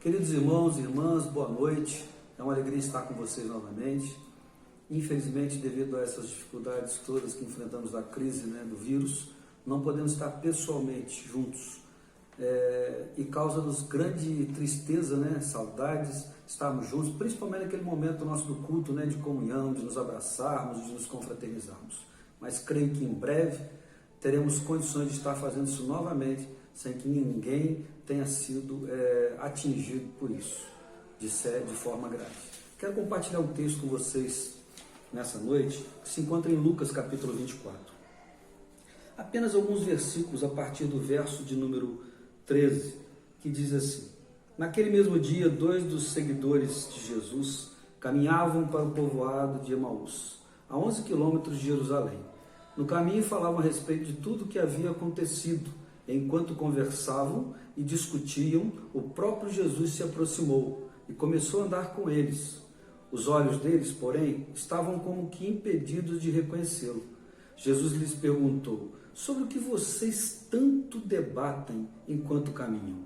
Queridos irmãos e irmãs, boa noite. É uma alegria estar com vocês novamente. Infelizmente, devido a essas dificuldades todas que enfrentamos da crise, do vírus, não podemos estar pessoalmente juntos. E causa-nos grande tristeza, saudades, estarmos juntos, principalmente naquele momento nosso do culto, de comunhão, de nos abraçarmos, de nos confraternizarmos. Mas creio que em breve teremos condições de estar fazendo isso novamente, sem que ninguém tenha sido atingido por isso, de forma grave. Quero compartilhar um texto com vocês nessa noite, que se encontra em Lucas capítulo 24. Apenas alguns versículos a partir do verso de número 13, que diz assim: Naquele mesmo dia, 2 dos seguidores de Jesus caminhavam para o povoado de Emaús, a 11 quilômetros de Jerusalém. No caminho falavam a respeito de tudo o que havia acontecido. Enquanto conversavam e discutiam, o próprio Jesus se aproximou e começou a andar com eles. Os olhos deles, porém, estavam como que impedidos de reconhecê-lo. Jesus lhes perguntou: sobre o que vocês tanto debatem enquanto caminham?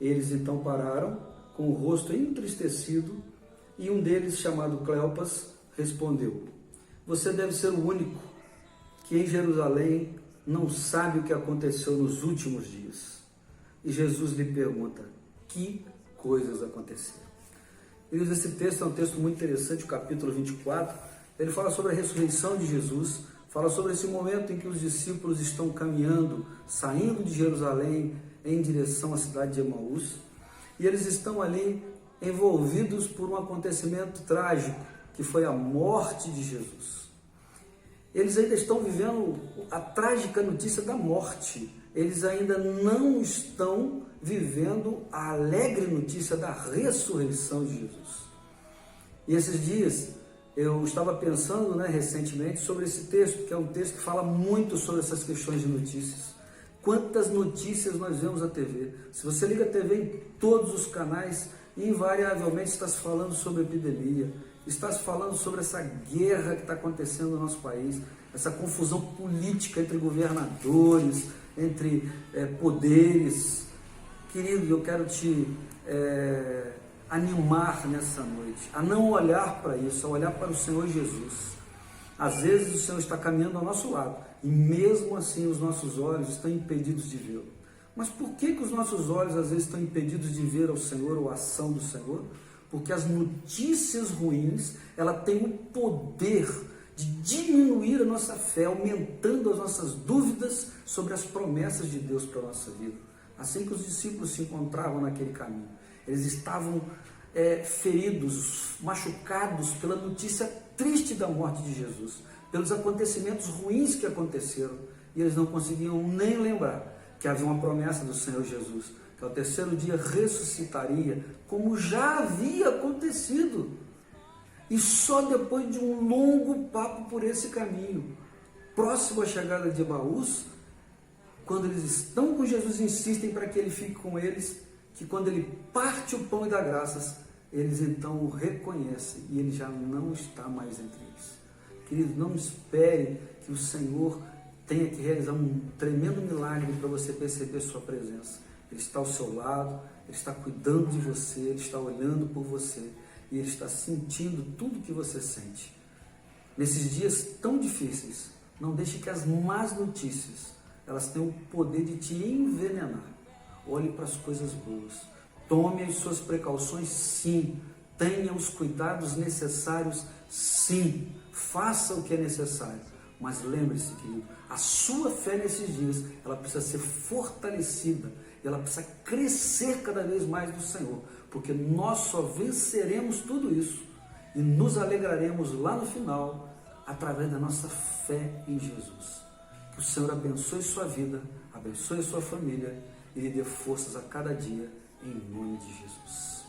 Eles então pararam, com o rosto entristecido, e um deles, chamado Cleopas, respondeu: Você deve ser o único que em Jerusalém não sabe o que aconteceu nos últimos dias. E Jesus lhe pergunta: que coisas aconteceram? Esse texto é um texto muito interessante, o capítulo 24. Ele fala sobre a ressurreição de Jesus, fala sobre esse momento em que os discípulos estão caminhando, saindo de Jerusalém em direção à cidade de Emaús, e eles estão ali envolvidos por um acontecimento trágico, que foi a morte de Jesus. Eles ainda estão vivendo a trágica notícia da morte. Eles ainda não estão vivendo a alegre notícia da ressurreição de Jesus. E esses dias eu estava pensando recentemente sobre esse texto, que é um texto que fala muito sobre essas questões de notícias. Quantas notícias nós vemos na TV? Se você liga a TV em todos os canais, invariavelmente está se falando sobre epidemia, está se falando sobre essa guerra que está acontecendo no nosso país, essa confusão política entre governadores, entre poderes. Querido, eu quero te animar nessa noite a não olhar para isso, a olhar para o Senhor Jesus. Às vezes o Senhor está caminhando ao nosso lado e mesmo assim os nossos olhos estão impedidos de vê-lo. Mas por que os nossos olhos às vezes estão impedidos de ver ao Senhor ou a ação do Senhor? Porque as notícias ruins, ela tem o poder de diminuir a nossa fé, aumentando as nossas dúvidas sobre as promessas de Deus para a nossa vida. Assim que os discípulos se encontravam naquele caminho, eles estavam feridos, machucados pela notícia triste da morte de Jesus, pelos acontecimentos ruins que aconteceram, e eles não conseguiam nem lembrar que havia uma promessa do Senhor Jesus, que ao terceiro dia ressuscitaria, como já havia acontecido. E só depois de um longo papo por esse caminho, próximo à chegada de Emaús, quando eles estão com Jesus, insistem para que ele fique com eles, que quando ele parte o pão e dá graças, eles então o reconhecem e ele já não está mais entre eles. Querido, não espere que o Senhor tenha que realizar um tremendo milagre para você perceber sua presença. Ele está ao seu lado, ele está cuidando de você, ele está olhando por você e ele está sentindo tudo que você sente. Nesses dias tão difíceis, não deixe que as más notícias, elas tenham o poder de te envenenar. Olhe para as coisas boas, tome as suas precauções, sim, tenha os cuidados necessários, sim, faça o que é necessário. Mas lembre-se, querido, a sua fé nesses dias, ela precisa ser fortalecida, ela precisa crescer cada vez mais do Senhor, porque nós só venceremos tudo isso e nos alegraremos lá no final, através da nossa fé em Jesus. Que o Senhor abençoe sua vida, abençoe sua família e lhe dê forças a cada dia, em nome de Jesus.